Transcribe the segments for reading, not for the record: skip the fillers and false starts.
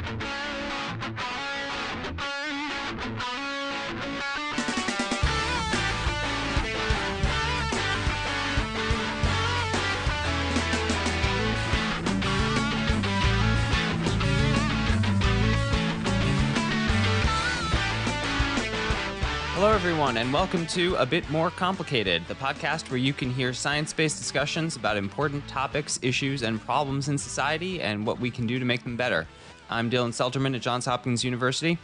Hello, everyone, and welcome to A Bit More Complicated, the podcast where you can hear science-based discussions about important topics, issues, and problems in society and what we can do to make them better. I'm Dylan Selterman at Johns Hopkins University.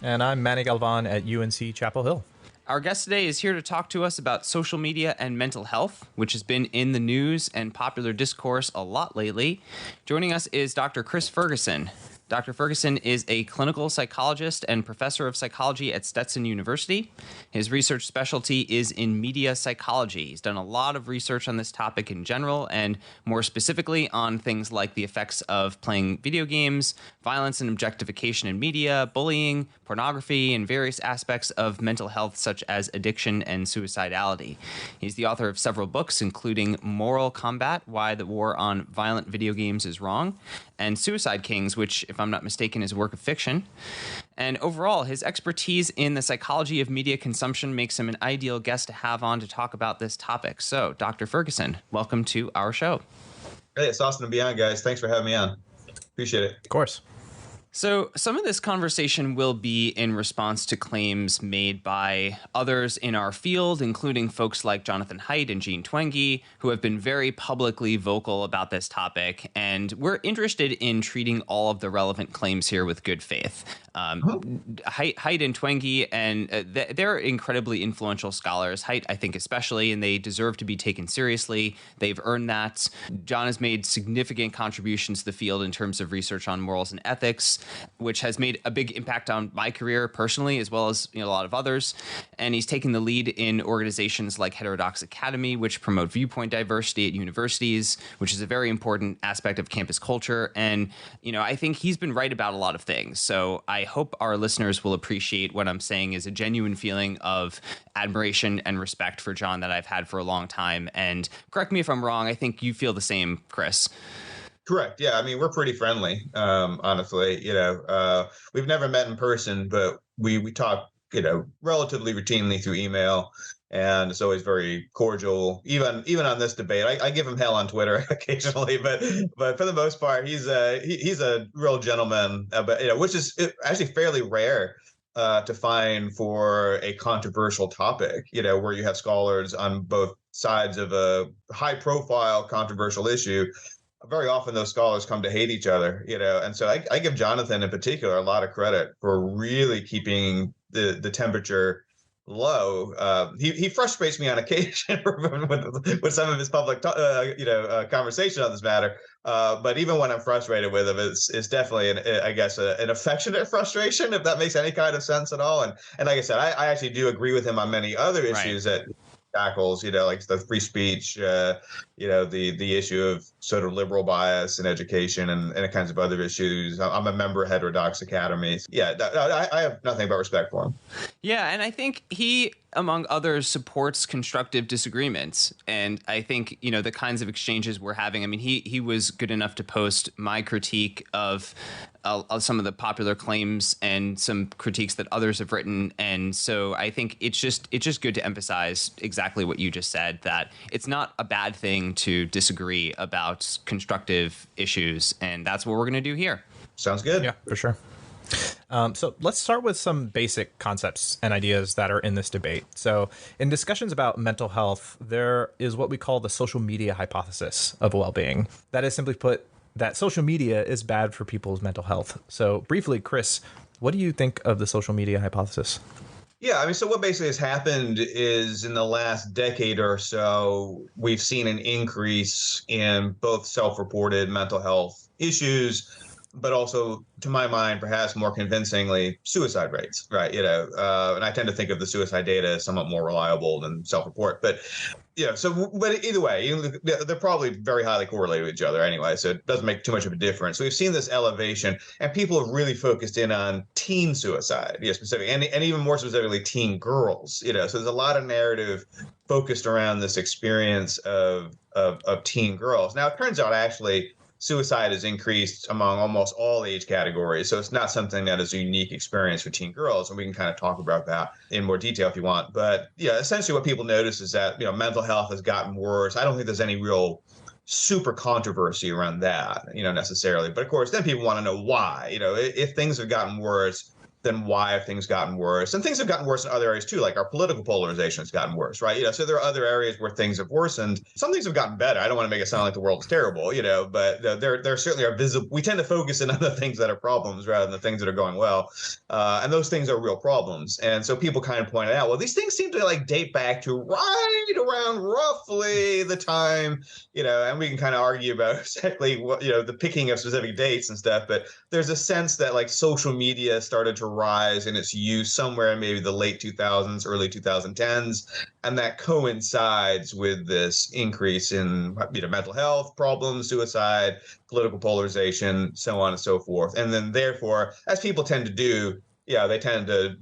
And I'm Manny Galvan at UNC Chapel Hill. Our guest today is here to talk to us about social media and mental health, which has been in the news and popular discourse a lot lately. Joining us is Dr. Chris Ferguson. Dr. Ferguson is a clinical psychologist and professor of psychology at Stetson University. His research specialty is in media psychology. He's done a lot of research on this topic in general, and more specifically on things like the effects of playing video games, violence and objectification in media, bullying, pornography, and various aspects of mental health such as addiction and suicidality. He's the author of several books, including Moral Combat: Why the War on Violent Video Games is Wrong, and Suicide Kings, which, if I'm not mistaken, is a work of fiction. And overall, his expertise in the psychology of media consumption makes him an ideal guest to have on to talk about this topic. So, Dr. Ferguson, welcome to our show. Hey, it's awesome to be on, guys. Thanks for having me on. Appreciate it. Of course. So some of this conversation will be in response to claims made by others in our field, including folks like Jonathan Haidt and Jean Twenge, who have been very publicly vocal about this topic. And we're interested in treating all of the relevant claims here with good faith. Haidt and Twenge, and they're incredibly influential scholars. Haidt, I think, especially, and they deserve to be taken seriously. They've earned that. John has made significant contributions to the field in terms of research on morals and ethics, which has made a big impact on my career personally, as well as a lot of others. And he's taken the lead in organizations like Heterodox Academy, which promote viewpoint diversity at universities, which is a very important aspect of campus culture. And, I think he's been right about a lot of things. So I hope our listeners will appreciate what I'm saying is a genuine feeling of admiration and respect for John that I've had for a long time. And correct me if I'm wrong, I think you feel the same, Chris. Correct. Yeah. I mean, we're pretty friendly, honestly. We've never met in person, but we talk, relatively routinely through email. And it's always very cordial, even on this debate. I give him hell on Twitter occasionally, but for the most part, he's a real gentleman. But which is actually fairly rare to find for a controversial topic. Where you have scholars on both sides of a high-profile controversial issue. Very often those scholars come to hate each other. And so I give Jonathan in particular a lot of credit for really keeping the temperature low. He frustrates me on occasion with some of his public, conversation on this matter. But even when I'm frustrated with him, it's definitely, an affectionate frustration, if that makes any kind of sense at all. And like I said, I actually do agree with him on many other issues that tackles, like the free speech, the issue of sort of liberal bias in education and kinds of other issues. I'm a member of Heterodox Academy. Yeah, I have nothing but respect for him. Yeah, and I think he, among others, supports constructive disagreements. And I think, the kinds of exchanges we're having, I mean, he was good enough to post my critique of some of the popular claims and some critiques that others have written. And so I think it's just good to emphasize exactly what you just said, that it's not a bad thing to disagree about constructive issues. And that's what we're going to do here. Sounds good. Yeah, for sure. So let's start with some basic concepts and ideas that are in this debate. So in discussions about mental health, there is what we call the social media hypothesis of well-being. That is, simply put, that social media is bad for people's mental health. So briefly, Chris, what do you think of the social media hypothesis? Yeah, I mean, so what basically has happened is in the last decade or so, we've seen an increase in both self-reported mental health issues, but also, to my mind, perhaps more convincingly, suicide rates, right? And I tend to think of the suicide data as somewhat more reliable than self-report. But, but either way, they're probably very highly correlated with each other anyway, so it doesn't make too much of a difference. So we've seen this elevation, and people have really focused in on teen suicide, specifically, and even more specifically, teen girls. So there's a lot of narrative focused around this experience of teen girls. Now, it turns out, actually, suicide has increased among almost all age categories. So it's not something that is a unique experience for teen girls. And we can kind of talk about that in more detail if you want. But yeah, essentially what people notice is that, mental health has gotten worse. I don't think there's any real super controversy around that, necessarily. But of course, then people want to know why. If things have gotten worse, then why have things gotten worse? And things have gotten worse in other areas too, like our political polarization has gotten worse, right? So there are other areas where things have worsened. Some things have gotten better. I don't want to make it sound like the world is terrible, but there certainly are visible. We tend to focus in on the things that are problems rather than the things that are going well, and those things are real problems. And so people kind of pointed out, well, these things seem to like date back to right around roughly the time, and we can kind of argue about exactly what the picking of specific dates and stuff, but there's a sense that like social media started to rise in its use somewhere in maybe the late 2000s, early 2010s, and that coincides with this increase in mental health problems, suicide, political polarization, so on and so forth. And then therefore, as people tend to do, they tend to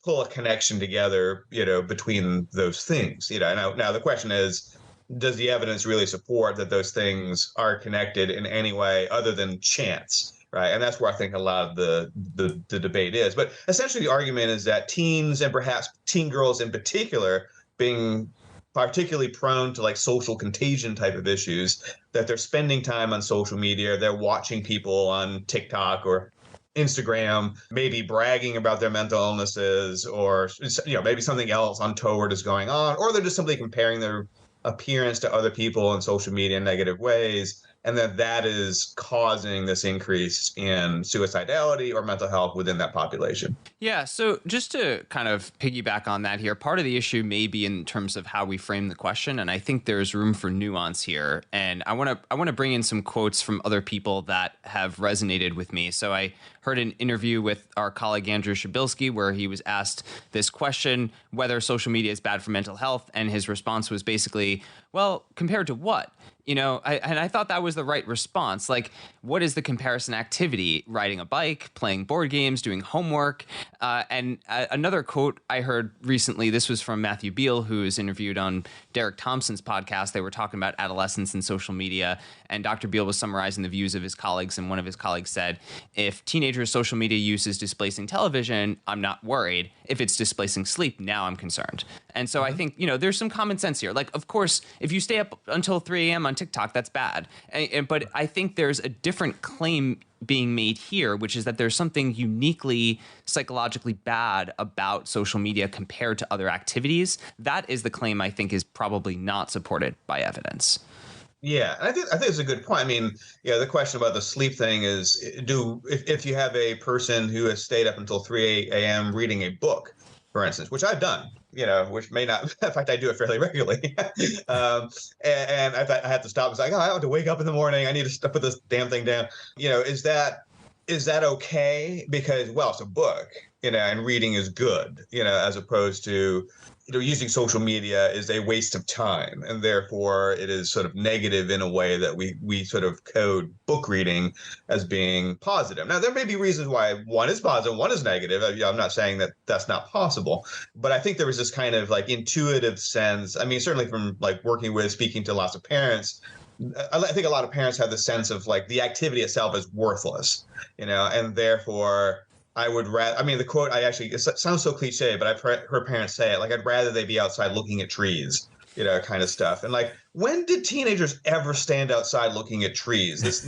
pull a connection together, between those things. Now the question is, does the evidence really support that those things are connected in any way other than chance? Right. And that's where I think a lot of the debate is. But essentially, the argument is that teens, and perhaps teen girls in particular, being particularly prone to like social contagion type of issues, that they're spending time on social media, they're watching people on TikTok or Instagram, maybe bragging about their mental illnesses, or maybe something else untoward is going on, or they're just simply comparing their appearance to other people on social media in negative ways, and that is causing this increase in suicidality or mental health within that population. Yeah, so just to kind of piggyback on that here, part of the issue may be in terms of how we frame the question, and I think there's room for nuance here. And I want to bring in some quotes from other people that have resonated with me. So I heard an interview with our colleague Andrew Shabilsky where he was asked this question, whether social media is bad for mental health, and his response was basically, well, compared to what? I thought that was the right response. Like, what is the comparison activity? Riding a bike, playing board games, doing homework. Another quote I heard recently, this was from Matthew Beal, who was interviewed on Derek Thompson's podcast. They were talking about adolescence and social media, and Dr. Beal was summarizing the views of his colleagues, and one of his colleagues said, if teenagers' social media use is displacing television, I'm not worried. If it's displacing sleep, now I'm concerned. And so I think, there's some common sense here. Like, of course, if you stay up until 3 a.m. on TikTok, that's bad. But I think there's a different claim being made here, which is that there's something uniquely psychologically bad about social media compared to other activities. That is the claim I think is probably not supported by evidence. Yeah, I think it's a good point. I mean, the question about the sleep thing is, if you have a person who has stayed up until 3 a.m. reading a book, for instance, which I've done, which may not, in fact, I do it fairly regularly. And I had to stop. It's like, I have to wake up in the morning. I need to put this damn thing down. Is that okay? Because, well, it's a book, and reading is good, as opposed to, using social media is a waste of time, and therefore it is sort of negative in a way that we sort of code book reading as being positive. Now, there may be reasons why one is positive, one is negative. I'm not saying that that's not possible, but I think there was this kind of like intuitive sense. I mean, certainly from like speaking to lots of parents, I think a lot of parents have the sense of like the activity itself is worthless, and therefore I would rather, the quote, it sounds so cliche, but I've heard parents say it, like, I'd rather they be outside looking at trees, kind of stuff. And like, when did teenagers ever stand outside looking at trees? This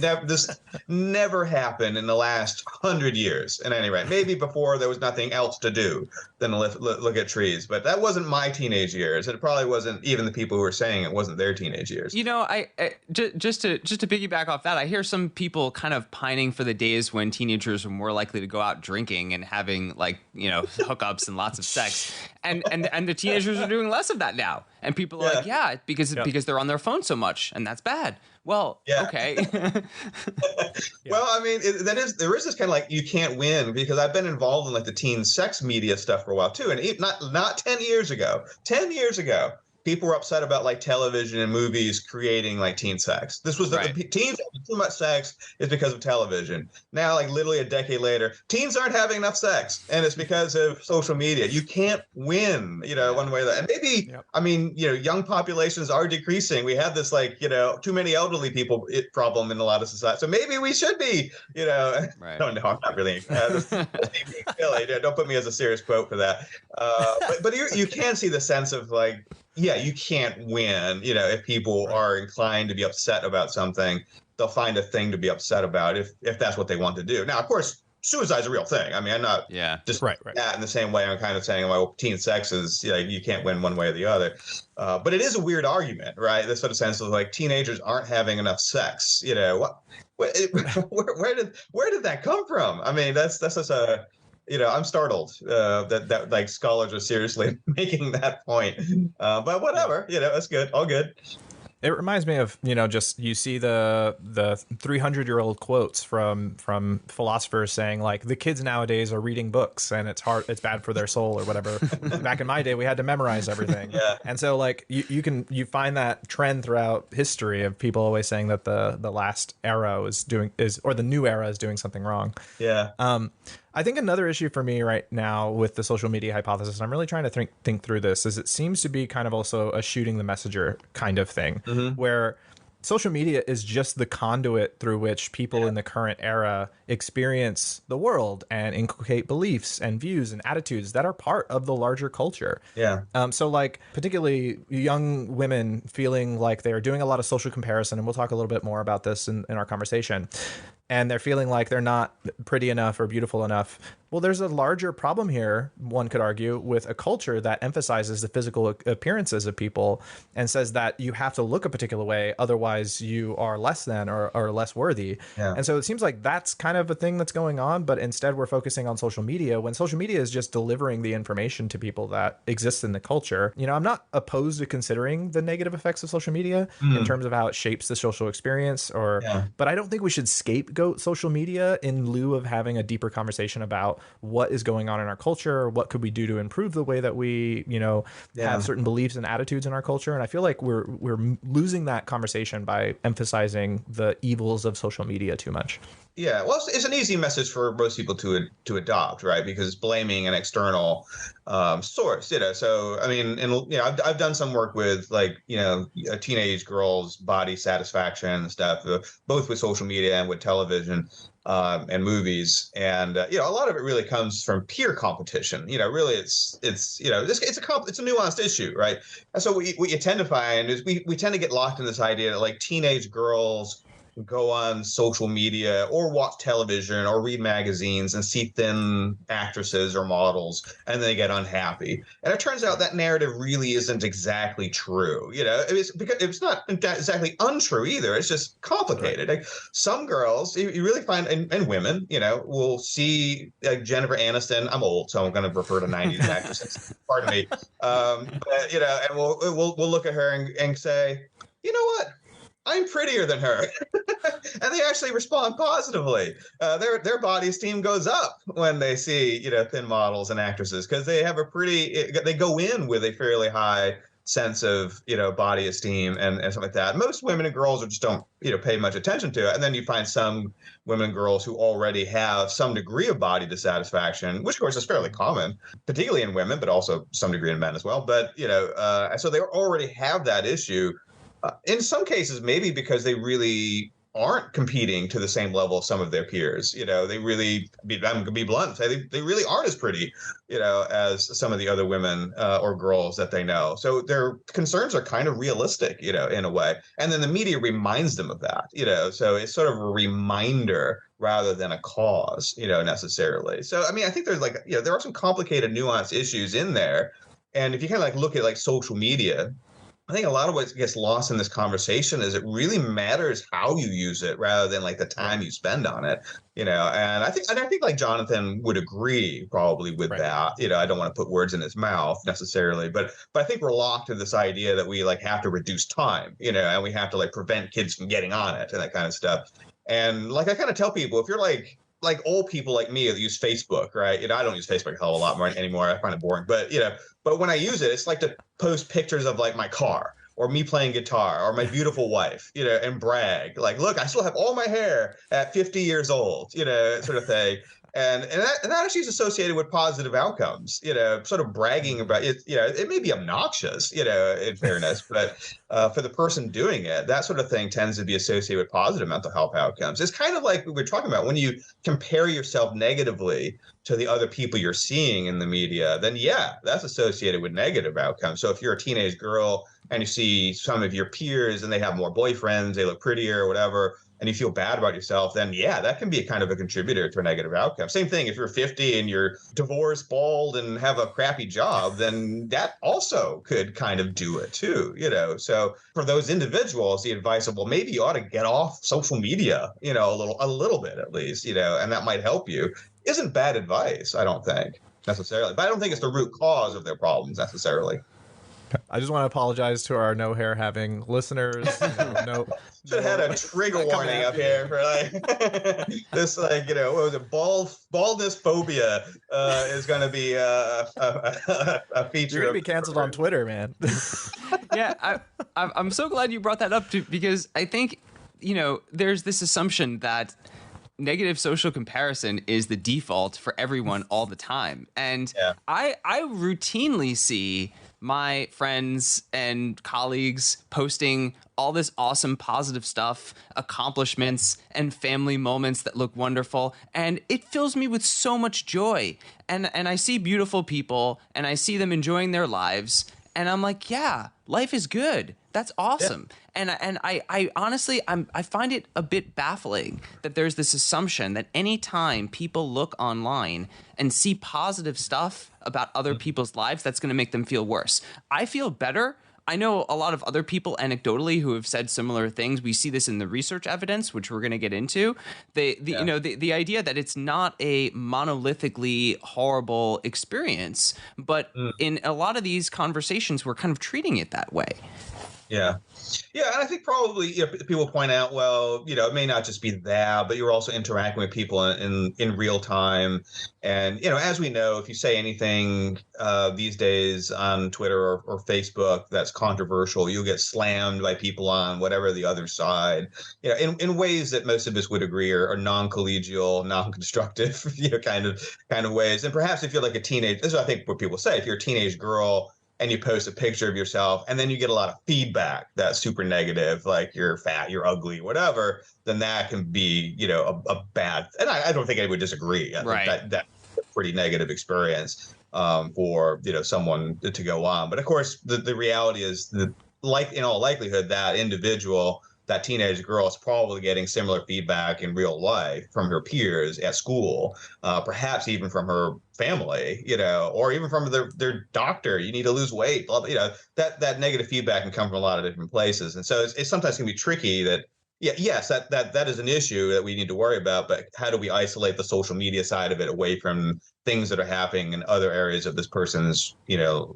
never happened in the last 100 years, at any rate. Maybe before there was nothing else to do than look at trees. But that wasn't my teenage years. And it probably wasn't even the people who were saying it wasn't their teenage years. I just to piggyback off that, I hear some people kind of pining for the days when teenagers were more likely to go out drinking and having hookups and lots of sex. And the teenagers are doing less of that now. And people are like, because they're on their phone so much, and that's bad. Well, okay. Well, there is this kind of like, you can't win, because I've been involved in like the teen sex media stuff for a while too. And not 10 years ago, people were upset about like television and movies creating like teen sex. This was the teens having too much sex is because of television. Now, like literally a decade later, teens aren't having enough sex, and it's because of social media. You can't win, one way or the other. And maybe, I mean, young populations are decreasing. We have this like, too many elderly people problem in a lot of society. So maybe we should be, I don't know. I'm not really. Silly. Don't put me as a serious quote for that. But you can see the sense of like, yeah, you can't win. If people are inclined to be upset about something, they'll find a thing to be upset about if that's what they want to do. Now, of course, suicide's a real thing. I mean, I'm not just that in the same way I'm kind of saying, well, teen sex is, you can't win one way or the other. But it is a weird argument, right? This sort of sense of like teenagers aren't having enough sex. Where did that come from? I mean, that's such a, I'm startled that like scholars are seriously making that point. But whatever, that's good. All good. It reminds me of, just you see the 300-year-old quotes from philosophers saying like the kids nowadays are reading books and it's bad for their soul or whatever. Back in my day, we had to memorize everything. Yeah. And so like you find that trend throughout history of people always saying that the last era or the new era is doing something wrong. Yeah. I think another issue for me right now with the social media hypothesis, and I'm really trying to think through this, is it seems to be kind of also a shooting the messenger kind of thing, where social media is just the conduit through which people in the current era experience the world and inculcate beliefs and views and attitudes that are part of the larger culture. Yeah. So like particularly young women feeling like they're doing a lot of social comparison, and we'll talk a little bit more about this in our conversation. And they're feeling like they're not pretty enough or beautiful enough. Well, there's a larger problem here, one could argue, with a culture that emphasizes the physical appearances of people and says that you have to look a particular way, otherwise you are less than or less worthy. Yeah. And so it seems like that's kind of a thing that's going on, but instead we're focusing on social media when social media is just delivering the information to people that exists in the culture. I'm not opposed to considering the negative effects of social media in terms of how it shapes the social experience, but I don't think we should scapegoat social media in lieu of having a deeper conversation about what is going on in our culture, what could we do to improve the way that we, have certain beliefs and attitudes in our culture. And I feel like we're losing that conversation by emphasizing the evils of social media too much. Yeah, well, it's an easy message for most people to adopt, right? Because it's blaming an external source, So, I mean, and I've done some work with like a teenage girls' body satisfaction and stuff, both with social media and with television and movies, and a lot of it really comes from peer competition. Really, it's a nuanced issue, right? And so what you tend to find is we tend to get locked in this idea that like teenage girls go on social media or watch television or read magazines and see thin actresses or models, and they get unhappy. And it turns out that narrative really isn't exactly true. It's because it's not exactly untrue either. It's just complicated. Like some girls, you really find, and women, will see like Jennifer Aniston. I'm old, so I'm going to refer to 90s actresses. Pardon me. But, and we'll look at her and say, you know what? I'm prettier than her. And they actually respond positively. Their body esteem goes up when they see, thin models and actresses, because they have they go in with a fairly high sense of, body esteem and something like that. Most women and girls just don't, pay much attention to it. And then you find some women and girls who already have some degree of body dissatisfaction, which of course is fairly common, particularly in women, but also some degree in men as well. But, so they already have that issue. In some cases, maybe because they really aren't competing to the same level as some of their peers. They really, I'm going to be blunt, say they really aren't as pretty, as some of the other women or girls that they know. So their concerns are kind of realistic, in a way. And then the media reminds them of that, so it's sort of a reminder rather than a cause, necessarily. So, I mean, I think there's like, there are some complicated, nuanced issues in there. And if you kind of like look at like social media, I think a lot of what gets lost in this conversation is it really matters how you use it rather than like the time you spend on it, and I think like Jonathan would agree probably with that. I don't want to put words in his mouth necessarily, but I think we're locked to this idea that we like have to reduce time, and we have to like prevent kids from getting on it and that kind of stuff. And like I kind of tell people, if you're like like old people like me that use Facebook, right? I don't use Facebook a hell of a lot more anymore. I find it boring. But but when I use it, it's like to post pictures of like my car or me playing guitar or my beautiful wife, and brag like, look, I still have all my hair at 50 years old, sort of thing. And that actually is associated with positive outcomes, sort of bragging about it. It may be obnoxious, in fairness, but for the person doing it, that sort of thing tends to be associated with positive mental health outcomes. It's kind of like we were talking about when you compare yourself negatively to the other people you're seeing in the media, then yeah, that's associated with negative outcomes. So if you're a teenage girl and you see some of your peers and they have more boyfriends, they look prettier or whatever, and you feel bad about yourself, then yeah, that can be a kind of a contributor to a negative outcome. Same thing if you're 50 and you're divorced, bald, and have a crappy job, then that also could kind of do it too, So for those individuals, the advice of, well, maybe you ought to get off social media, a little bit at least, and that might help you, isn't bad advice, I don't think necessarily. But I don't think it's the root cause of their problems necessarily. I just want to apologize to our no hair having listeners. Should have had a trigger warning up here for like this, like, what was it? Baldness phobia is going to be a feature. You're going to be canceled on Twitter, man. Yeah, I'm so glad you brought that up too, because I think, there's this assumption that negative social comparison is the default for everyone all the time. And yeah. I routinely see my friends and colleagues posting all this awesome positive stuff, accomplishments, and family moments that look wonderful. And it fills me with so much joy. And I see beautiful people and I see them enjoying their lives. And I'm like, yeah, life is good. That's awesome. Yeah. And I honestly, I find it a bit baffling that there's this assumption that anytime people look online and see positive stuff about other people's lives, that's going to make them feel worse. I feel better. I know a lot of other people anecdotally who have said similar things. We see this in the research evidence, which we're going to get into. The idea that it's not a monolithically horrible experience, but in a lot of these conversations, we're kind of treating it that way. Yeah. Yeah, and I think probably people point out, well, it may not just be that, but you're also interacting with people in real time. And, as we know, if you say anything these days on Twitter or Facebook that's controversial, you'll get slammed by people on whatever the other side, in ways that most of us would agree are non-collegial, non-constructive, kind of ways. And perhaps if you're like a teenage, this is I think what people say, if you're a teenage girl and you post a picture of yourself and then you get a lot of feedback that's super negative, like you're fat, you're ugly, whatever, then that can be, a bad, and I don't think anyone would disagree. I think that's a pretty negative experience for, someone to go on. But of course, the reality is that, like in all likelihood, that individual, that teenage girl, is probably getting similar feedback in real life from her peers at school, perhaps even from her family, or even from their doctor. You need to lose weight. That negative feedback can come from a lot of different places, and so it sometimes can be tricky. That yes, that is an issue that we need to worry about. But how do we isolate the social media side of it away from things that are happening in other areas of this person's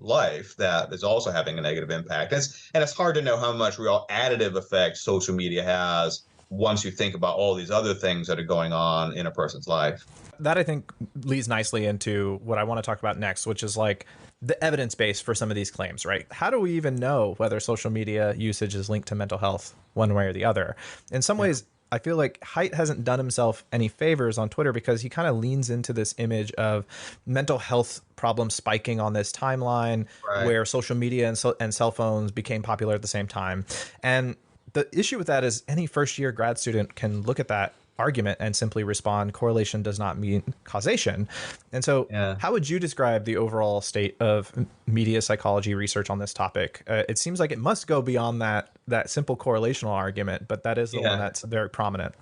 life that is also having a negative impact? And it's hard to know how much real additive effect social media has once you think about all these other things that are going on in a person's life. That, I think, leads nicely into what I want to talk about next, which is like the evidence base for some of these claims, right? How do we even know whether social media usage is linked to mental health one way or the other? In some ways, I feel like Haidt hasn't done himself any favors on Twitter because he kind of leans into this image of mental health problems spiking on this timeline where social media and cell phones became popular at the same time. And the issue with that is any first-year grad student can look at that argument and simply respond, correlation does not mean causation. And so how would you describe the overall state of media psychology research on this topic? It seems like it must go beyond that simple correlational argument, but that is the one that's very prominent.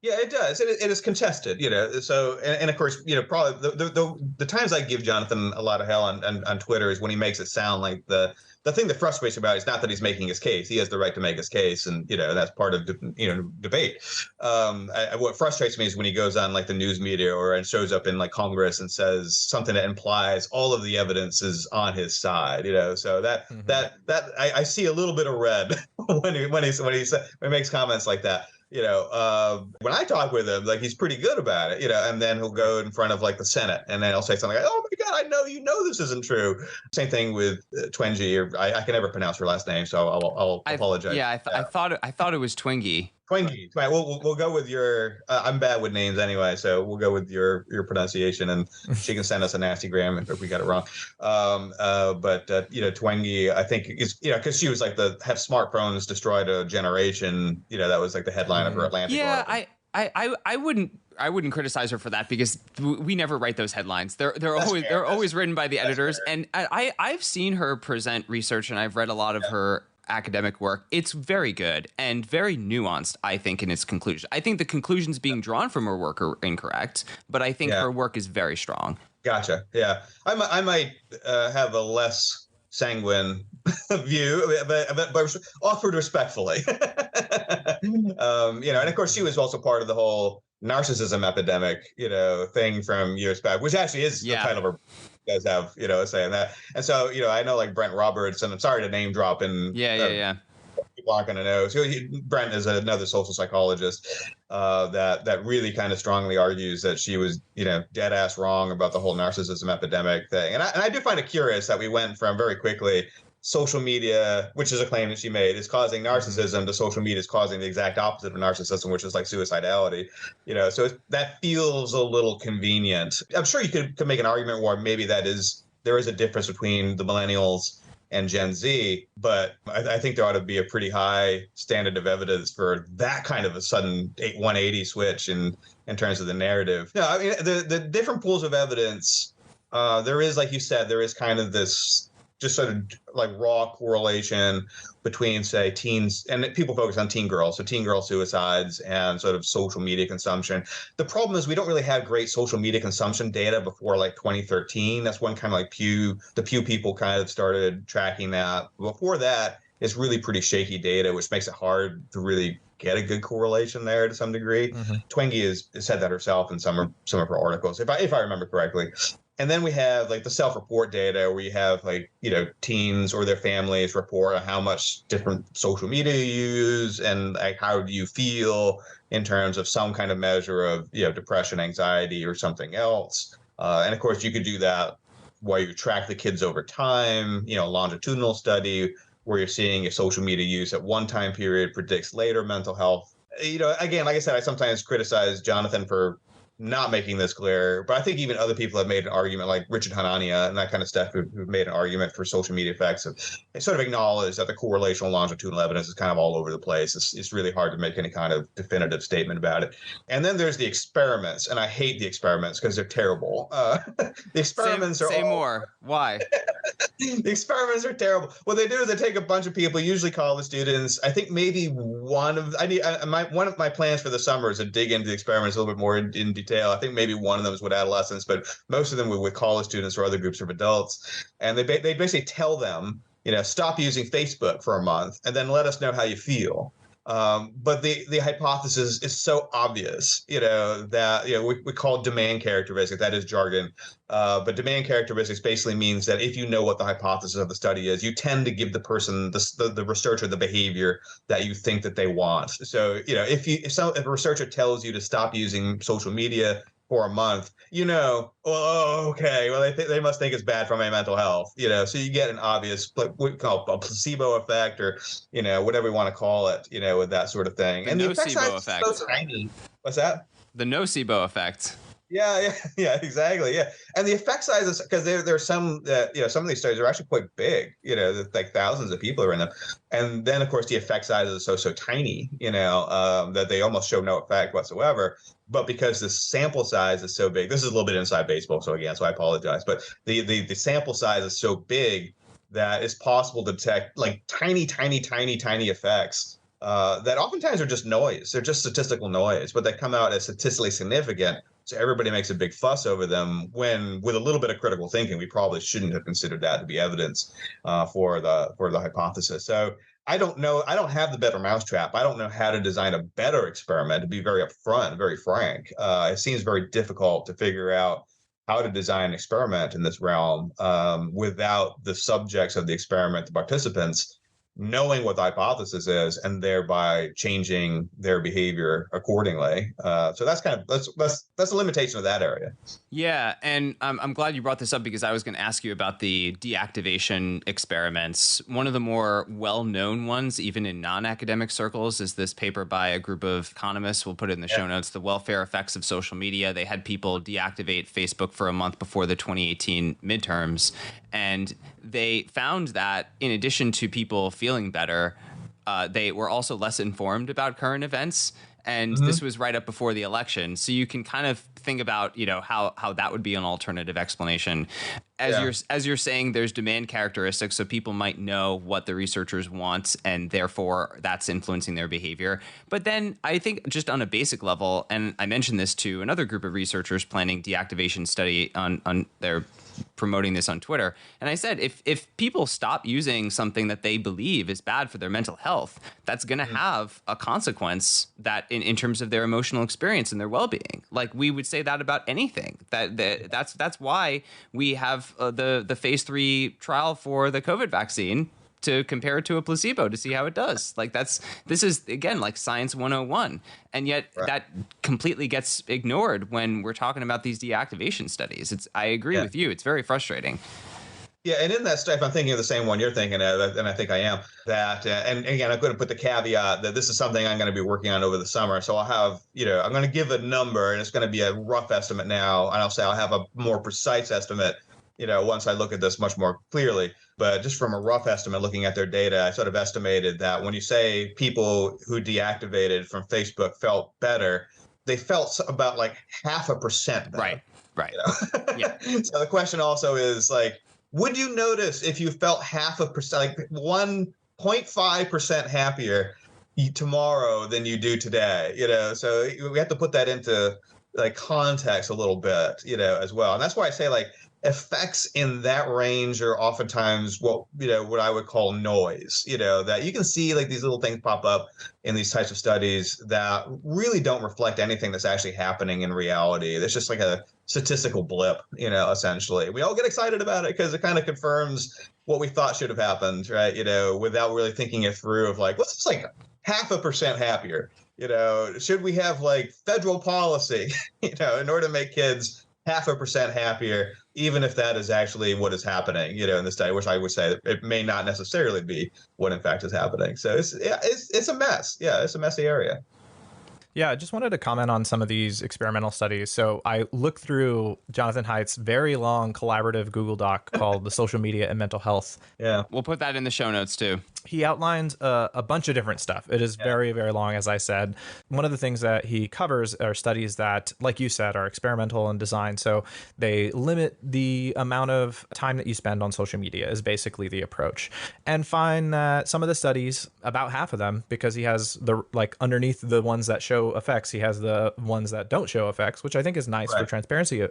Yeah, it does. It is contested, So, and of course, probably the times I give Jonathan a lot of hell on Twitter is when he makes it sound like the thing that frustrates me about it is not that he's making his case. He has the right to make his case, and that's part of debate. What frustrates me is when he goes on like the news media and shows up in like Congress and says something that implies all of the evidence is on his side. So that I see a little bit of red when he makes comments like that. When I talk with him, like, he's pretty good about it, and then he'll go in front of like the Senate, and then he'll say something like, "Oh my God, I know this isn't true." Same thing with Twenji, or I can never pronounce her last name, so I'll apologize. I thought it was Twingy. Twingy. We'll go with your. I'm bad with names anyway, so we'll go with your pronunciation, and she can send us a nasty gram if we got it wrong. But Twingy, I think is because she was like have smartphones destroyed a generation. That was like the headline of her Atlantic article. I wouldn't criticize her for that, because we never write those headlines. They're always written by the editors, and I've seen her present research, and I've read a lot of her academic work. It's very good and very nuanced, I think, in its conclusion. I think the conclusions being drawn from her work are incorrect, but I think her work is very strong. Gotcha. Yeah, I might have a less sanguine view, but offered respectfully. And of course, she was also part of the whole narcissism epidemic, thing from years back, which actually is the title of her. Does have saying that, and so I know like Brent Roberts, and I'm sorry to name drop, and people aren't going to know. So Brent is another social psychologist that really kind of strongly argues that she was dead ass wrong about the whole narcissism epidemic thing, and I do find it curious that we went from very quickly social media, which is a claim that she made, is causing narcissism, to social media is causing the exact opposite of narcissism, which is like suicidality. So that feels a little convenient. I'm sure you could make an argument where maybe there is a difference between the millennials and Gen Z, but I think there ought to be a pretty high standard of evidence for that kind of a sudden 180 switch in terms of the narrative. No, I mean, the different pools of evidence, there is, like you said, there is kind of this just sort of like raw correlation between, say, teens, and people focus on teen girls, so teen girl suicides and sort of social media consumption. The problem is we don't really have great social media consumption data before like 2013. That's when kind of like the Pew people kind of started tracking that. Before that, it's really pretty shaky data, which makes it hard to really get a good correlation there to some degree. Twenge has said that herself in some of her articles, if I remember correctly. And then we have like the self-report data, where you have like, teens or their families report on how much different social media you use, and like how do you feel in terms of some kind of measure of, depression, anxiety, or something else. And of course, you could do that while you track the kids over time, longitudinal study, where you're seeing if social media use at one time period predicts later mental health. Again, like I said, I sometimes criticize Jonathan for not making this clear, but I think even other people have made an argument, like Richard Hanania and that kind of stuff, who've made an argument for social media effects. They sort of acknowledge that the correlational longitudinal evidence is kind of all over the place. It's really hard to make any kind of definitive statement about it. And then there's the experiments, and I hate the experiments because they're terrible. The experiments say more. Why? The experiments are terrible. What they do is they take a bunch of people, usually college students. I think maybe one of my plans for the summer is to dig into the experiments a little bit more in detail. I think maybe one of them is with adolescents, but most of them were with college students or other groups of adults. And they basically tell them, stop using Facebook for a month and then let us know how you feel. But the hypothesis is so obvious, that we call demand characteristics. That is jargon. But demand characteristics basically means that if you know what the hypothesis of the study is, you tend to give the person, the researcher, the behavior that you think that they want. So, if a researcher tells you to stop using social media for a month, okay, well, they must think it's bad for my mental health, so you get an obvious, what we call a placebo effect, or, whatever we want to call it, with that sort of thing. And the nocebo effect. So tiny. What's that? The nocebo effect. Yeah, exactly. Yeah. And the effect sizes, because there's some that, some of these studies are actually quite big, like thousands of people are in them. And then, of course, the effect sizes are so tiny, that they almost show no effect whatsoever. But because the sample size is so big, this is a little bit inside baseball, so I apologize. But the sample size is so big that it's possible to detect like tiny, tiny, tiny, tiny effects that oftentimes are just noise. They're just statistical noise, but they come out as statistically significant. So everybody makes a big fuss over them, when with a little bit of critical thinking, we probably shouldn't have considered that to be evidence for the hypothesis. So I don't know. I don't have the better mousetrap. I don't know how to design a better experiment, to be very upfront, very frank. It seems very difficult to figure out how to design an experiment in this realm without the subjects of the experiment, the participants, knowing what the hypothesis is and thereby changing their behavior accordingly. So that's kind of that's a limitation of that area. Yeah, and I'm glad you brought this up because I was going to ask you about the deactivation experiments. One of the more well-known ones, even in non-academic circles, is this paper by a group of economists. We'll put it in the show notes, The Welfare Effects of Social Media. They had people deactivate Facebook for a month before the 2018 midterms, and they found that in addition to people feeling better, they were also less informed about current events. And this was right up before the election. So you can kind of think about, how that would be an alternative explanation. As you're saying, there's demand characteristics, so people might know what the researchers want, and therefore that's influencing their behavior. But then I think just on a basic level, and I mentioned this to another group of researchers planning deactivation study on their promoting this on Twitter. And I said, if people stop using something that they believe is bad for their mental health, that's going to have a consequence that in terms of their emotional experience and their well-being. Like we would say that about anything. That's why we have the phase 3 trial for the COVID vaccine to compare it to a placebo to see how it does. Like this is again like science 101, and yet that completely gets ignored when we're talking about these deactivation studies. I agree with you. It's very frustrating. Yeah, and in that stuff, I'm thinking of the same one you're thinking of, and I think I am. That, and again, I'm going to put the caveat that this is something I'm going to be working on over the summer. So I'll have, I'm going to give a number, and it's going to be a rough estimate now, and I'll say I'll have a more precise estimate, once I look at this much more clearly. But just from a rough estimate, looking at their data, I sort of estimated that when you say people who deactivated from Facebook felt better, they felt about like 0.5% better. Right. Yeah. So the question also is like, would you notice if you felt 0.5%, like 1.5% happier tomorrow than you do today? So we have to put that into like context a little bit, as well. And that's why I say like effects in that range are oftentimes what I would call noise, that you can see like these little things pop up in these types of studies that really don't reflect anything that's actually happening in reality. It's just like a statistical blip, essentially. We all get excited about it because it kind of confirms what we thought should have happened, right? Without really thinking it through of like, what's this like 0.5% happier? Should we have like federal policy, in order to make kids 0.5% happier, even if that is actually what is happening, in this study, which I would say it may not necessarily be what in fact is happening. So it's a mess. Yeah, it's a messy area. Yeah, I just wanted to comment on some of these experimental studies. So I looked through Jonathan Haidt's very long collaborative Google Doc called The Social Media and Mental Health. Yeah. We'll put that in the show notes too. He outlines a bunch of different stuff. It is very, very long, as I said. One of the things that he covers are studies that, like you said, are experimental in design. So they limit the amount of time that you spend on social media is basically the approach. And find that some of the studies, about half of them, because he has the underneath the ones that show effects, he has the ones that don't show effects, which I think is nice for transparency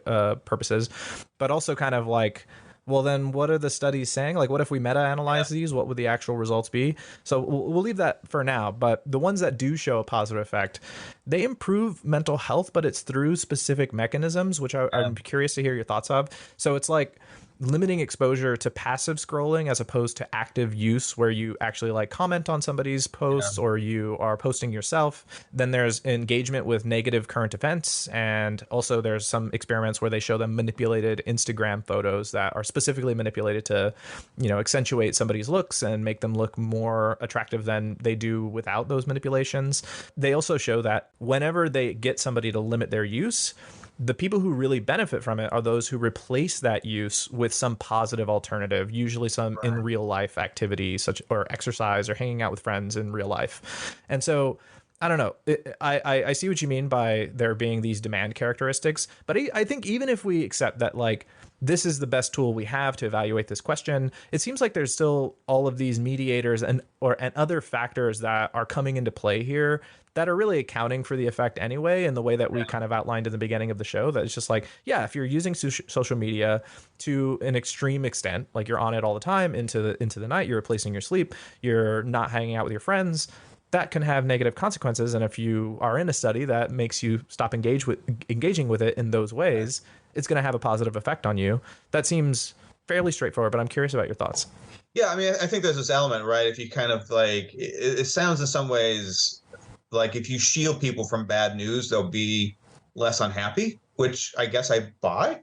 purposes, but also kind of like, well, then what are the studies saying? Like, what if we meta-analyze these? What would the actual results be? So we'll leave that for now. But the ones that do show a positive effect, they improve mental health, but it's through specific mechanisms, which I'm curious to hear your thoughts of. So it's like limiting exposure to passive scrolling as opposed to active use where you actually like comment on somebody's posts or you are posting yourself. Then there's engagement with negative current events. And also there's some experiments where they show them manipulated Instagram photos that are specifically manipulated to, accentuate somebody's looks and make them look more attractive than they do without those manipulations. They also show that whenever they get somebody to limit their use, the people who really benefit from it are those who replace that use with some positive alternative, usually some in real life activity, such or exercise or hanging out with friends in real life. And so I don't know. I see what you mean by there being these demand characteristics, but I think even if we accept that like this is the best tool we have to evaluate this question, it seems like there's still all of these mediators and other factors that are coming into play here that are really accounting for the effect anyway, in the way that we kind of outlined in the beginning of the show. That it's just like, if you're using social media to an extreme extent, like you're on it all the time into the night, you're replacing your sleep, you're not hanging out with your friends, that can have negative consequences. And if you are in a study that makes you stop engaging with it in those ways, it's going to have a positive effect on you. That seems fairly straightforward, but I'm curious about your thoughts. Yeah, I mean, I think there's this element, right? If you kind of like, it sounds in some ways like if you shield people from bad news, they'll be less unhappy, which I guess I buy,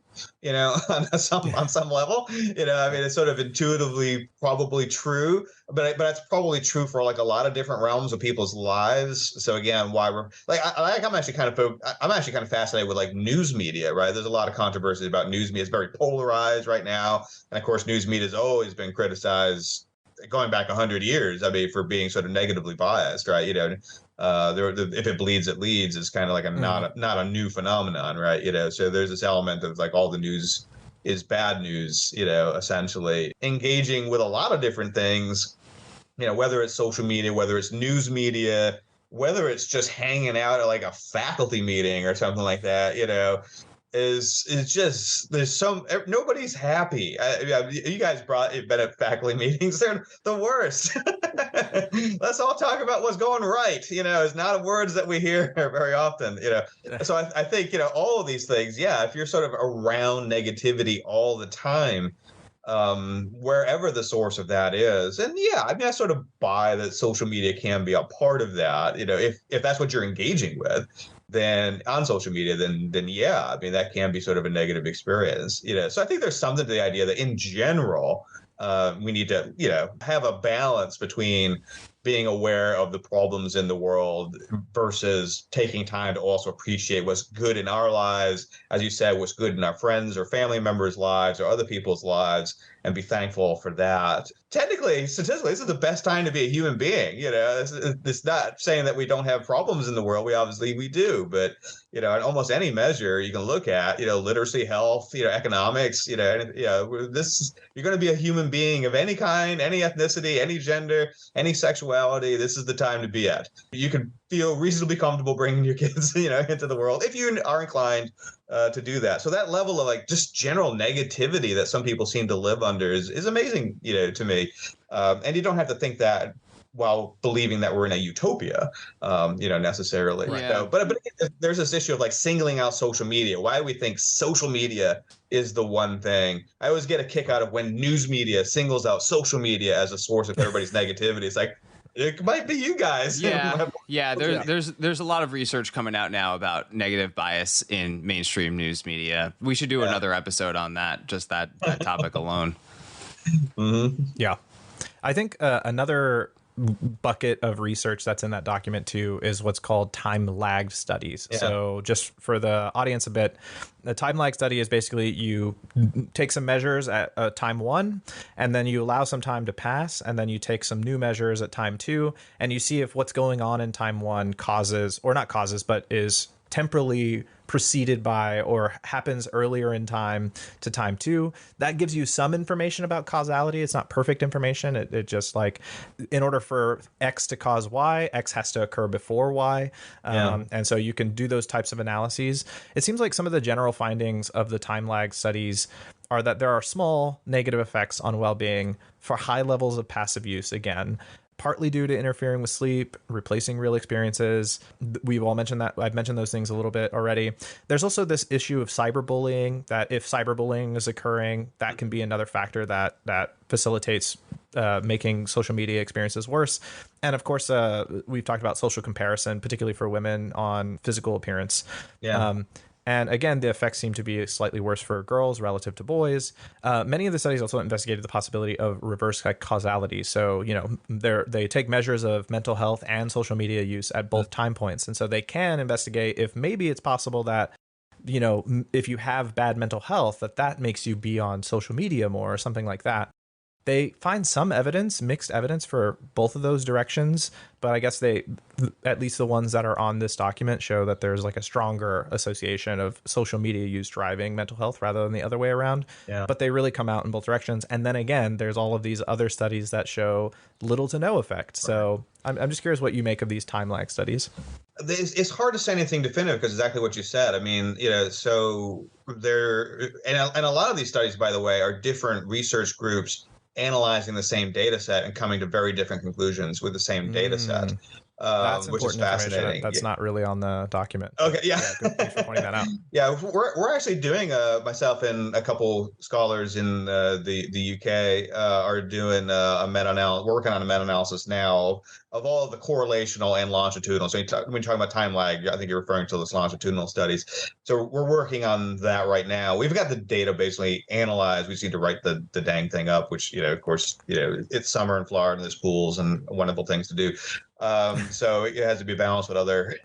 on some level. I mean, it's sort of intuitively probably true, but it's probably true for like a lot of different realms of people's lives. So again, why we're like, I'm actually kind of fascinated with like news media, right? There's a lot of controversy about news media. It's very polarized right now, and of course, news media has always been criticized going back 100 years. I mean, for being sort of negatively biased, right? If it bleeds, it leads is kind of like not a new phenomenon, right? So there's this element of like all the news is bad news, essentially engaging with a lot of different things, whether it's social media, whether it's news media, whether it's just hanging out at like a faculty meeting or something like that, is just nobody's happy. You guys been at faculty meetings. They're the worst. Let's all talk about what's going right. It's not words that we hear very often. So I think all of these things. Yeah, if you're sort of around negativity all the time, wherever the source of that is, and yeah, I mean, I sort of buy that social media can be a part of that. If that's what you're engaging with, then on social media, then yeah, I mean, that can be sort of a negative experience. So I think there's something to the idea that in general, we need to have a balance between being aware of the problems in the world versus taking time to also appreciate what's good in our lives, as you said, what's good in our friends or family members' lives or other people's lives, and be thankful for that. Technically, statistically, this is the best time to be a human being. It's not saying that we don't have problems in the world. We do, but in almost any measure you can look at, literacy, health, economics, this you're going to be a human being of any kind, any ethnicity, any gender, any sexuality. This is the time to be at. You can feel reasonably comfortable bringing your kids, into the world if you are inclined to do that. So that level of like just general negativity that some people seem to live under is amazing, to me. And you don't have to think that while believing that we're in a utopia, necessarily. Right. So, but there's this issue of like singling out social media. Why do we think social media is the one thing? I always get a kick out of when news media singles out social media as a source of everybody's negativity. It's like, it might be you guys. Yeah. There's a lot of research coming out now about negative bias in mainstream news media. We should do another episode on that, just that topic alone. Mm-hmm. Yeah. I think another bucket of research that's in that document too is what's called time-lagged studies. Yeah. So just for the audience a bit, the time-lag study is basically you take some measures at time 1, and then you allow some time to pass, and then you take some new measures at time 2, and you see if what's going on in time 1 but is temporally preceded by or happens earlier in time to time 2. That gives you some information about causality. It's not perfect information. It just like, in order for X to cause Y, X has to occur before Y. And so you can do those types of analyses. It seems like some of the general findings of the time lag studies are that there are small negative effects on well-being for high levels of passive use, again, partly due to interfering with sleep, replacing real experiences. We've all mentioned that. I've mentioned those things a little bit already. There's also this issue of cyberbullying, that if cyberbullying is occurring, that can be another factor that facilitates making social media experiences worse. And of course, we've talked about social comparison, particularly for women on physical appearance. Yeah. And again, the effects seem to be slightly worse for girls relative to boys. Many of the studies also investigated the possibility of reverse causality. So, they take measures of mental health and social media use at both time points. And so they can investigate if maybe it's possible that, if you have bad mental health, that makes you be on social media more or something like that. They find some mixed evidence for both of those directions, but I guess at least the ones that are on this document show that there's like a stronger association of social media use driving mental health rather than the other way around. Yeah. But they really come out in both directions. And then again, there's all of these other studies that show little to no effect. So I'm just curious what you make of these time lag studies. It's hard to say anything definitive because exactly what you said. I mean, so there, and a lot of these studies, by the way, are different research groups analyzing the same data set and coming to very different conclusions with the same data set. That's which is important information. fascinating. That's not really on the document. Okay, yeah. Yeah, good. Thanks for pointing that out. Yeah, we're actually doing myself and a couple scholars in the UK are doing a meta-analysis. We're working on a meta-analysis now of all of the correlational and longitudinal. So when you're talking about time lag, I think you're referring to those longitudinal studies. So we're working on that right now. We've got the data basically analyzed. We just need to write the dang thing up, which, of course, it's summer in Florida and there's pools and wonderful things to do. So it has to be balanced with other,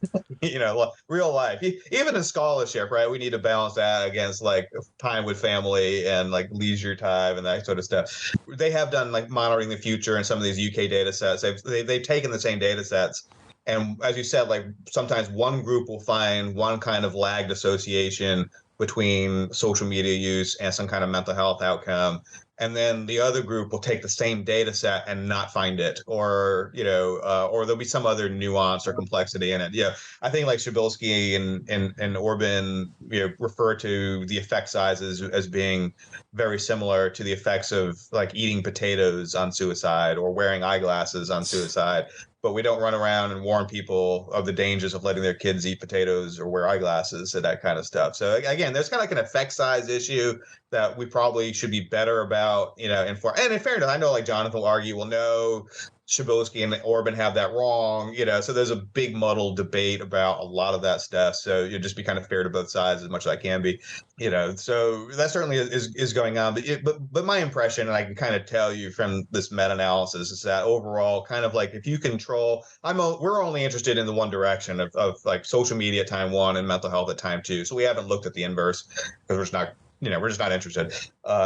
real life. Even in scholarship, right? We need to balance that against like time with family and like leisure time and that sort of stuff. They have done like monitoring the future and some of these UK data sets. They've taken the same data sets. And as you said, like sometimes one group will find one kind of lagged association between social media use and some kind of mental health outcome. And then the other group will take the same data set and not find it, or there'll be some other nuance or complexity in it. Yeah, I think like Shabilsky and Orban refer to the effect sizes as being very similar to the effects of like eating potatoes on suicide or wearing eyeglasses on suicide. But we don't run around and warn people of the dangers of letting their kids eat potatoes or wear eyeglasses and that kind of stuff. So again, there's kind of like an effect size issue that we probably should be better about, inform. And in fairness, I know like Jonathan will argue, well, no, Shabilsky and Orban have that wrong, so there's a big muddled debate about a lot of that stuff. So you just be kind of fair to both sides as much as I can be, so that certainly is going on. But my impression, and I can kind of tell you from this meta-analysis, is that overall, kind of like if you control, we're only interested in the one direction of like social media at time one and mental health at time two. So we haven't looked at the inverse because we're just not interested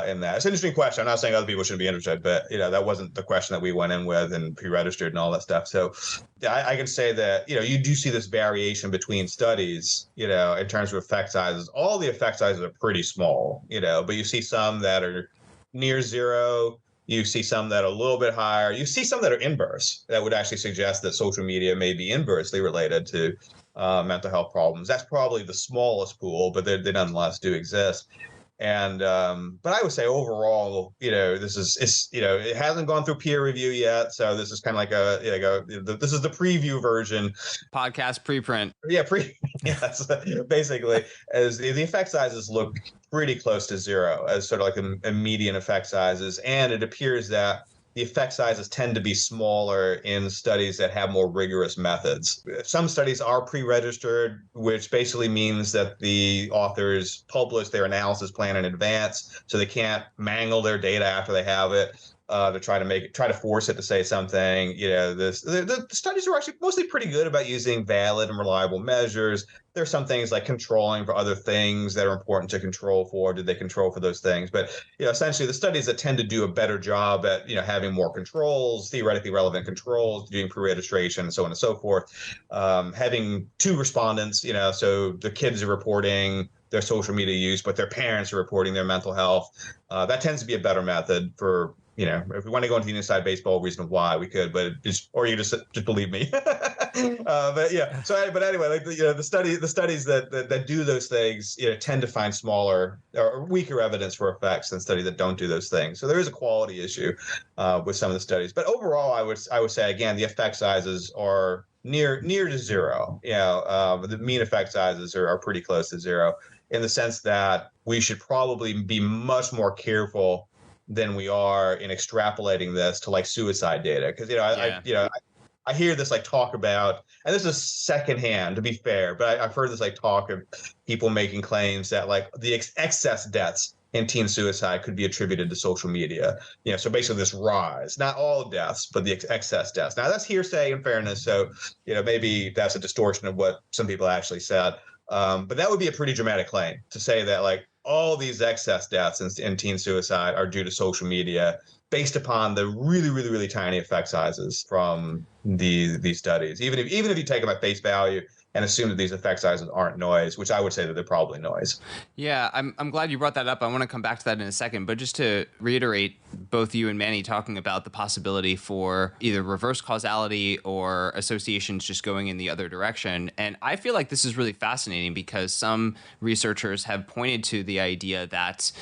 in that. It's an interesting question. I'm not saying other people shouldn't be interested, but that wasn't the question that we went in with and pre-registered and all that stuff. So I can say that you do see this variation between studies, in terms of effect sizes. All the effect sizes are pretty small, but you see some that are near zero. You see some that are a little bit higher. You see some that are inverse. That would actually suggest that social media may be inversely related to mental health problems. That's probably the smallest pool, but they nonetheless do exist. And but I would say overall, this is it hasn't gone through peer review yet, so this is kind of like this is the preview version, podcast preprint. Yeah, yes, basically, as the effect sizes look pretty close to zero as sort of like a median effect sizes, and it appears that the effect sizes tend to be smaller in studies that have more rigorous methods. Some studies are pre-registered, which basically means that the authors publish their analysis plan in advance, so they can't mangle their data after they have it. To try to force it to say something. The studies are actually mostly pretty good about using valid and reliable measures. There are some things like controlling for other things that are important to control for. Did they control for those things? But essentially, the studies that tend to do a better job at having more controls, theoretically relevant controls, doing pre-registration, and so on and so forth, having two respondents. So the kids are reporting their social media use, but their parents are reporting their mental health. That tends to be a better method for. If we want to go into the inside baseball reason of why, we could, but or you just believe me. But yeah. So, but anyway, like the studies that do those things, tend to find smaller or weaker evidence for effects than studies that don't do those things. So there is a quality issue with some of the studies. But overall, I would say again, the effect sizes are near to zero. The mean effect sizes are pretty close to zero in the sense that we should probably be much more careful than we are in extrapolating this to like suicide data. Because, I hear this like talk about, and this is secondhand to be fair, but I've heard this like talk of people making claims that like the excess deaths in teen suicide could be attributed to social media. So basically this rise, not all deaths, but the excess deaths. Now that's hearsay in fairness. So, maybe that's a distortion of what some people actually said. But that would be a pretty dramatic claim to say that like all these excess deaths in teen suicide are due to social media based upon the really, really, really tiny effect sizes from these studies. Even if you take them at face value and assume that these effect sizes aren't noise, which I would say that they're probably noise. Yeah, I'm glad you brought that up. I want to come back to that in a second, but just to reiterate, both you and Manny talking about the possibility for either reverse causality or associations just going in the other direction. And I feel like this is really fascinating because some researchers have pointed to the idea that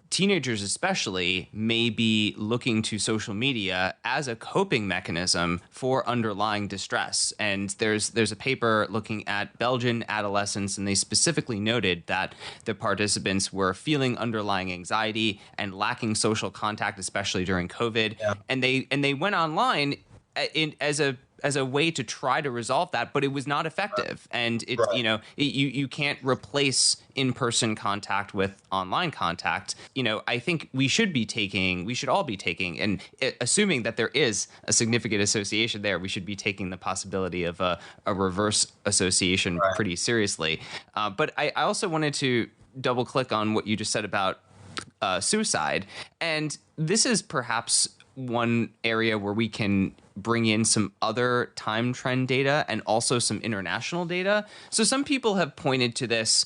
teenagers especially may be looking to social media as a coping mechanism for underlying distress. And there's a paper looking at Belgian adolescents, and they specifically noted that the participants were feeling underlying anxiety and lacking social contact, especially during COVID. Yeah. And they went online as a way to try to resolve that, but it was not effective. And it's, Right. you can't replace in-person contact with online contact. I think we should all be taking, and assuming that there is a significant association there, we should be taking the possibility of a reverse association pretty seriously. But I also wanted to double click on what you just said about suicide. And this is perhaps one area where we can bring in some other time trend data and also some international data. So some people have pointed to this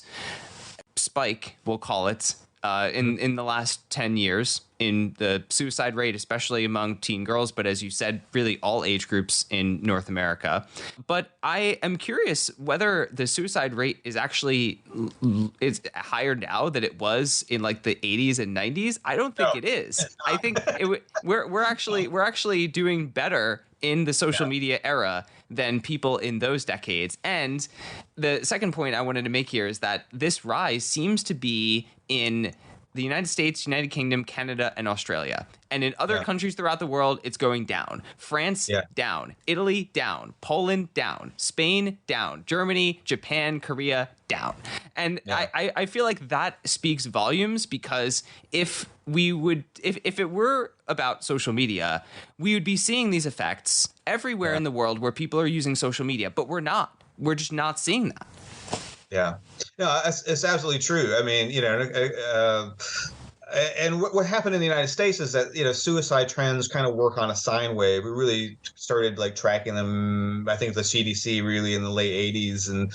spike, we'll call it, in the last 10 years in the suicide rate, especially among teen girls, but as you said, really all age groups in North America. But I am curious whether the suicide rate is actually is higher now than it was in like the 80s and 90s. I don't think it is. I think we're actually doing better in the social media era than people in those decades. And the second point I wanted to make here is that this rise seems to be in the United States, United Kingdom, Canada, and Australia. And in other countries throughout the world, it's going down. France, down. Italy, down. Poland, down. Spain, down. Germany, Japan, Korea, down. And I feel like that speaks volumes, because if it were about social media, we would be seeing these effects everywhere in the world where people are using social media, but we're not. We're just not seeing that. Yeah, no, it's absolutely true. I mean, and what happened in the United States is that, suicide trends kind of work on a sine wave. We really started like tracking them, I think the CDC really in the late 80s. And,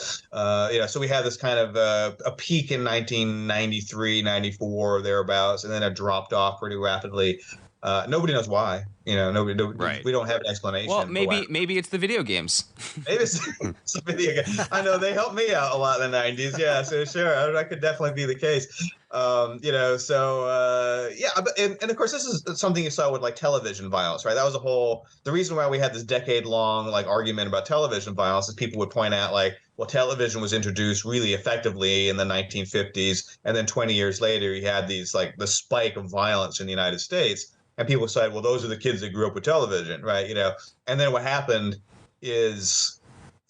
so we had this kind of a peak in 1993, 94, thereabouts, and then it dropped off pretty rapidly. Nobody knows why. Nobody. Right. We don't have an explanation. Well, maybe it's the video games. Maybe it's a video game. I know they helped me out a lot in the 90s. Yeah, so sure, that could definitely be the case. And of course, this is something you saw with like television violence, right? That was the reason why we had this decade-long like argument about television violence is people would point out like, well, television was introduced really effectively in the 1950s, and then 20 years later, you had these like the spike of violence in the United States. And people said, well, those are the kids that grew up with television, right? And then what happened is